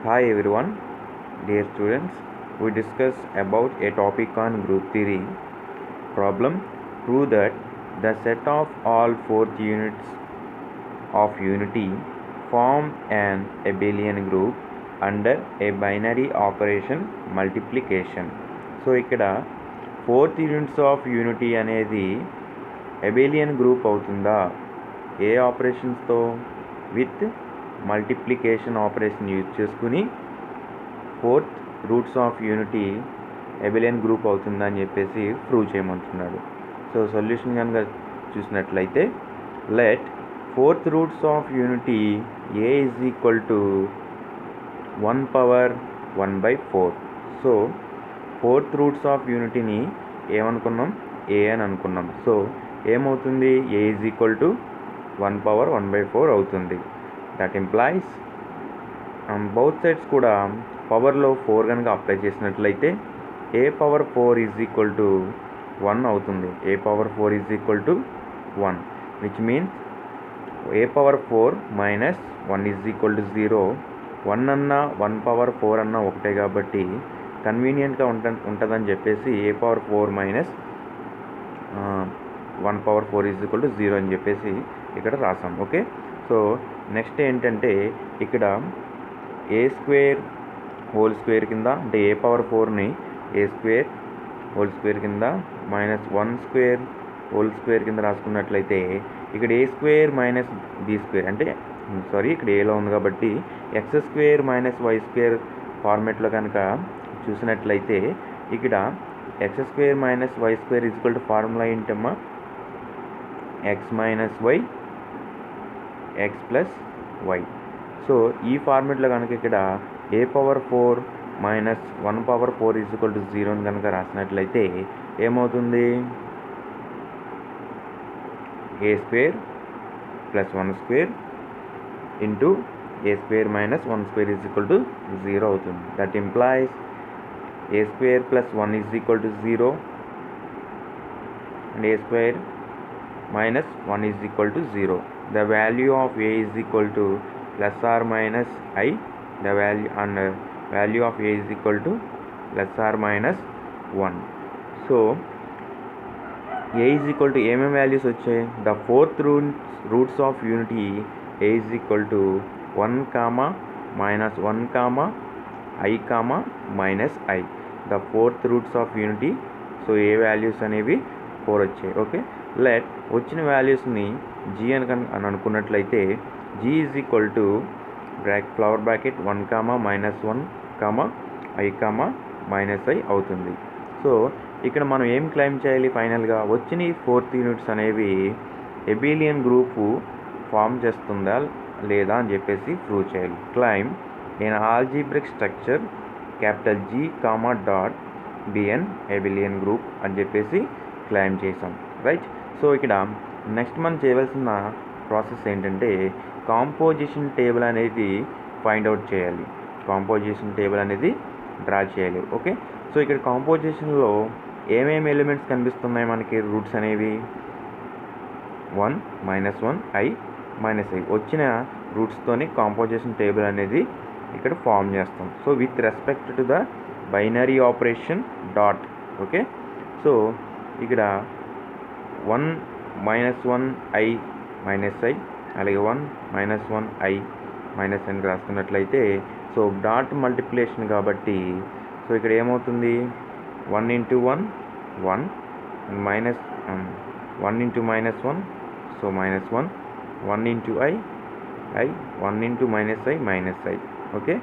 Hi everyone, dear students. We discuss about a topic on group theory. Problem: prove that the set of all fourth units of unity form an abelian group under a binary operation multiplication. So ఇక్కడ fourth units of unity అనేది abelian group అవుతుందా? ఏ ఆపరేషన్స్తో? With multiplication operation use చేసుకుని fourth roots of unity abelian group అవుతుందా అని చెప్పేసి prove చేయమంటున్నాడు. సో సొల్యూషన్ కనుక చూసినట్లయితే let fourth roots of unity A is equal to 1/1/4. So fourth roots of యూనిటీని ఏమనుకున్నాం? ఏ అని అనుకున్నాం. సో ఏమవుతుంది? ఏ ఈజ్ ఈక్వల్ టు 1/1/4 అవుతుంది. దట్ ఇంప్లాయిస్ బౌత్ సైడ్స్ కూడా పవర్లో 4 కనుక అప్లై చేసినట్లయితే A power 4 is equal to 1 అవుతుంది. A power 4 is equal to 1 which means A power 4 minus 1 is equal to 0. 1 అన్నా 1/4 అన్నా ఒకటే కాబట్టి కన్వీనియంట్గా ఉంటుందని చెప్పేసి A power 4 minus 1/4 is equal to 0 అని చెప్పేసి ఇక్కడ రాసాం. ఓకే, సో నెక్స్ట్ ఏంటంటే ఇక్కడ ఏ స్క్వేర్ హోల్ స్క్వేర్ కింద, అంటే ఏ పవర్ 4ని ఏ స్క్వేర్ హోల్ స్క్వేర్ కింద మైనస్ 1 స్క్వేర్ హోల్ స్క్వేర్ కింద రాసుకున్నట్లయితే ఇక్కడ A square minus B square, అంటే ఇక్కడ ఏలో ఉంది కాబట్టి X square minus Y square ఫార్మేట్లో కనుక చూసినట్లయితే ఇక్కడ X square minus Y square is equal to formula ఏంటమ్మా? X minus Y X plus Y. So ఈ ఫార్మేట్లో కనుక ఇక్కడ A power 4 minus 1/4 is equal to 0 అని కనుక రాసినట్లయితే ఏమవుతుంది? A square plus 1 square into A square minus 1 square is equal to 0 అవుతుంది. That implies A square plus 1 is equal to 0 and A square minus 1 is equal to 0. The value of a is equal to plus or minus I. The value of a is equal to plus or minus 1. So a is equal to ఏమేమి values వచ్చాయి? The fourth roots of unity a is equal to 1, minus 1, I, minus I. The fourth roots of unity. So A values అనేవి 4 వచ్చాయి. Okay, let వచ్చిన వాల్యూస్ని G అని అనుకున్నట్లయితే G is equal to flower bracket 1, minus 1, I, minus I అవుతుంది. So ఇక్కడ మనం ఏం క్లైమ్ చేయాలి? ఫైనల్గా వచ్చిన ఈ ఫోర్త్ యూనిట్స్ అనేవి అబేలియన్ గ్రూపు ఫామ్ చేస్తుందా లేదా అని చెప్పేసి ప్రూవ్ చేయాలి. Claim in algebraic structure capital G, dot be an abelian group అని చెప్పేసి క్లైమ్ చేసాం. రైట్. సో ఇక్కడ నెక్స్ట్ మనం చేయవలసిన ప్రాసెస్ ఏంటంటే కాంపోజిషన్ టేబుల్ అనేది ఫైండ్ అవుట్ చేయాలి. కాంపోజిషన్ టేబుల్ అనేది డ్రా చేయాలి. ఓకే, సో ఇక్కడ కాంపోజిషన్లో ఏమేమి ఎలిమెంట్స్ కనిపిస్తున్నాయి మనకి? రూట్స్ అనేవి 1, -1, I, -I వచ్చిన రూట్స్తోని కాంపోజిషన్ టేబుల్ అనేది ఇక్కడ ఫామ్ చేస్తాం. So with respect to the binary operation dot. Okay, so ఇక్కడ 1, -1, I, -I అలాగే 1, -1, I, -I రాసుకున్నట్లయితే సో డాట్ మల్టిప్లికేషన్ కాబట్టి సో ఇక్కడ ఏమవుతుంది? 1 into 1, 1, minus 1 into -1, so -1, 1 into I, 1 into -I. Okay,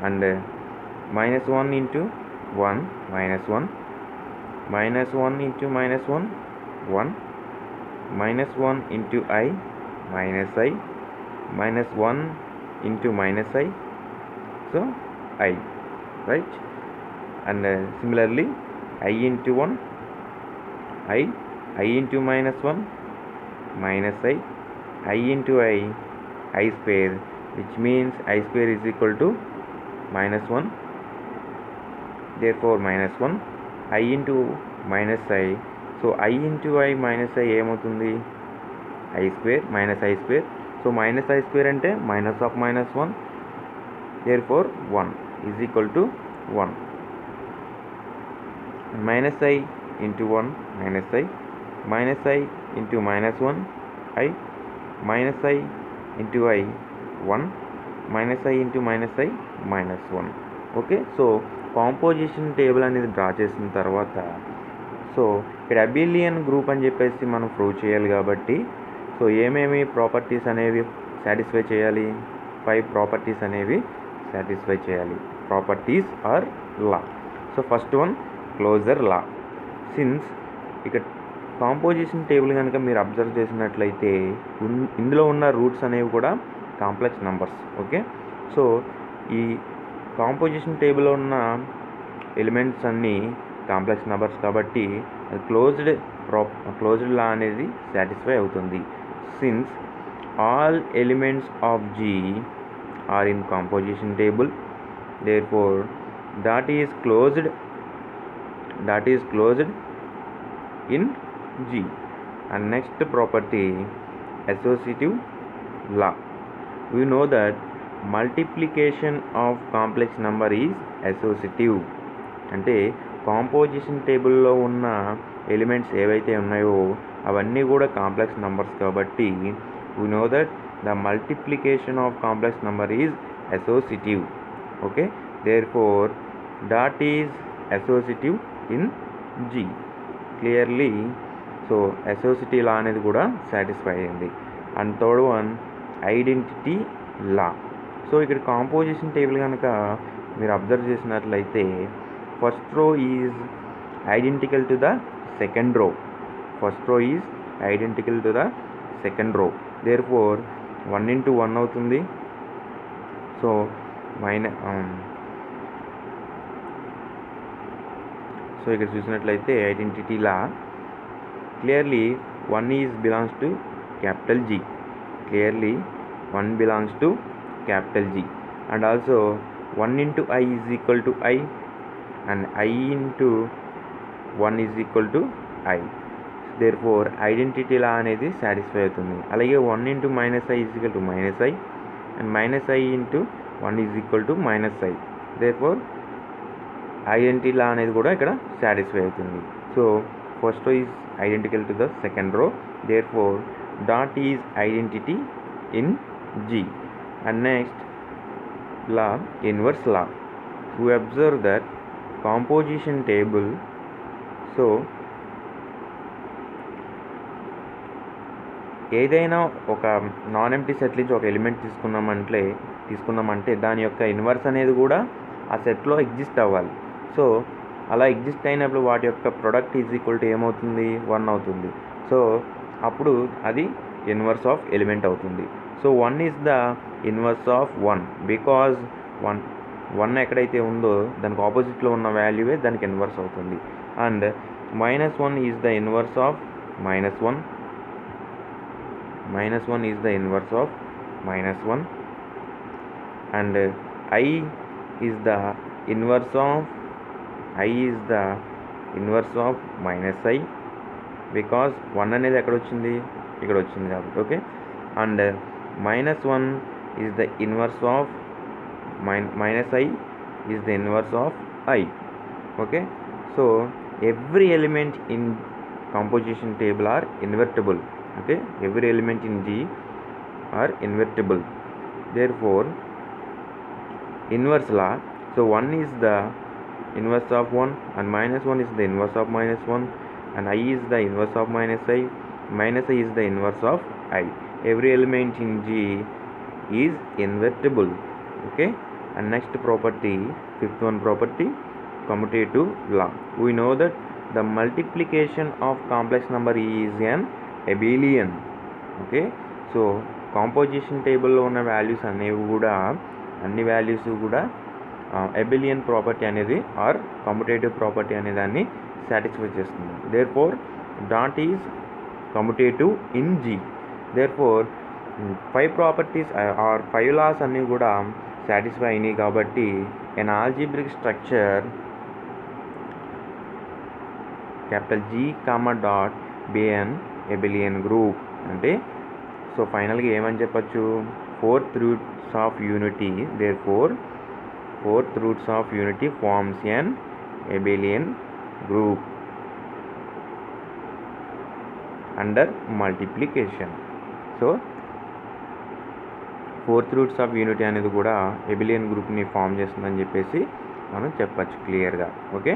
and -1 into 1, -1, -1 into -1, 1, -1 into I, -I, -1 into -I, so I, right? And similarly I into 1, I into -1, -I, I into I square, which means I square is equal to -1, therefore -1, I into -I. So I into I minus I ఏమవుతుంది? I square minus I square. So -I square అంటే -1 therefore 1 is equal to 1. Minus I into 1 minus I, minus I into minus 1 I, minus I into I 1, minus I into minus I minus 1. Okay, so composition table అనేది draw చేసిన తర్వాత so ఇక్కడ abelian group అని చెప్పేసి మనం prove చేయాలి కాబట్టి so ఏమేమి ప్రాపర్టీస్ అనేవి సాటిస్ఫై చేయాలి, 5 ప్రాపర్టీస్ అనేవి సాటిస్ఫై చేయాలి. Properties are law. So first one closure law. Since ఇక్కడ కాంపోజిషన్ టేబుల్ కనుక మీరు అబ్జర్వ్ చేసినట్లయితే ఇందులో ఉన్న రూట్స్ అనేవి కూడా కాంప్లెక్స్ నెంబర్స్. ఓకే, సో ఈ కాంపోజిషన్ టేబుల్లో ఉన్న ఎలిమెంట్స్ అన్నీ కాంప్లెక్స్ నెంబర్స్ కాబట్టి క్లోజ్డ్ లా అనేది సాటిస్ఫై అవుతుంది. Since all elements of G are in composition table, therefore that is closed in G. And next property, associative law. We know that multiplication of complex number is associative. అంటే composition టేబుల్లో ఉన్న elements ఏవైతే ఉన్నాయో అవన్నీ కూడా complex numbers కాబట్టి we know that the multiplication of complex number is associative. Okay, therefore that is associative in G. Clearly, so associative law అనేది కూడా సాటిస్ఫై అయింది. And third one identity law. So ఇక్కడ composition table కనుక మీరు observe చేసినట్లయితే first row is identical to the second row. First row is identical to the second row, therefore 1 into 1 అవుతుంది. So so ఇక్కడ చూసినట్లయితే identity law clearly 1 is belongs to capital G. Clearly 1 belongs to capital G. And also 1 into I is equal to I and I into 1 is equal to I. therefore identity లా అనేది satisfy అవుతుంది. అలాగే 1 into minus I is equal to minus I and minus I into 1 is equal to minus I. therefore identity లా అనేది కూడా ఇక్కడ satisfy అవుతుంది. So first row is identical to the second row, therefore dot is identity in G. And next law, inverse law. We observe that composition table, so ఏదైనా ఒక non empty set నుంచి ఒక element తీసుకున్నామంటే దాని యొక్క inverse అనేది కూడా ఆ సెట్లో ఎగ్జిస్ట్ అవ్వాలి. సో అలా ఎగ్జిస్ట్ అయినప్పుడు వాటి యొక్క ప్రొడక్ట్ ఈజ్ ఈక్వల్ టు ఏమవుతుంది, 1 అవుతుంది. సో అప్పుడు అది ఇన్వర్స్ ఆఫ్ ఎలిమెంట్ అవుతుంది. So 1 is the inverse of 1 because 1 ఎక్కడైతే ఉందో దానికి ఆపోజిట్లో ఉన్న వాల్యూవే దానికి ఇన్వర్స్ అవుతుంది. And -1 is the inverse of -1. -1 is the inverse of -1 and I is the inverse of -I because 1 అనేది ఎక్కడ వచ్చింది, ఇక్కడ వచ్చింది కాబట్టి. Okay, and -1 is the inverse of -I is the inverse of I. okay, so every element in composition table are invertible. okay, every element in G are invertible, therefore inverse law. So 1 is the inverse of 1 and -1 is the inverse of -1 and I is the inverse of -I, -I is the inverse of I. Every element in G is invertible. okay, and next property, fifth one property, commutative law. We know that the multiplication of complex number is an abelian. Okay, so composition టేబుల్లో ఉన్న values అనేవి కూడా అన్ని values కూడా abelian property అనేది are commutative property అనే దాన్ని satisfy చేస్తుంది. therefore dot is commutative in G. therefore 5 properties are 5 laws అన్నీ కూడా సాటిస్ఫై అయినాయి కాబట్టి an algebraic structure capital G comma dot be an abelian group. అంటే సో ఫైనల్గా ఏమని చెప్పచ్చు, fourth roots of unity, therefore fourth roots of unity forms an abelian group under multiplication. So fourth roots of unity అనేది కూడా ఎబిలియన్ గ్రూప్ని form చేస్తుందని చెప్పేసి మనం చెప్పచ్చు క్లియర్గా. ఓకే.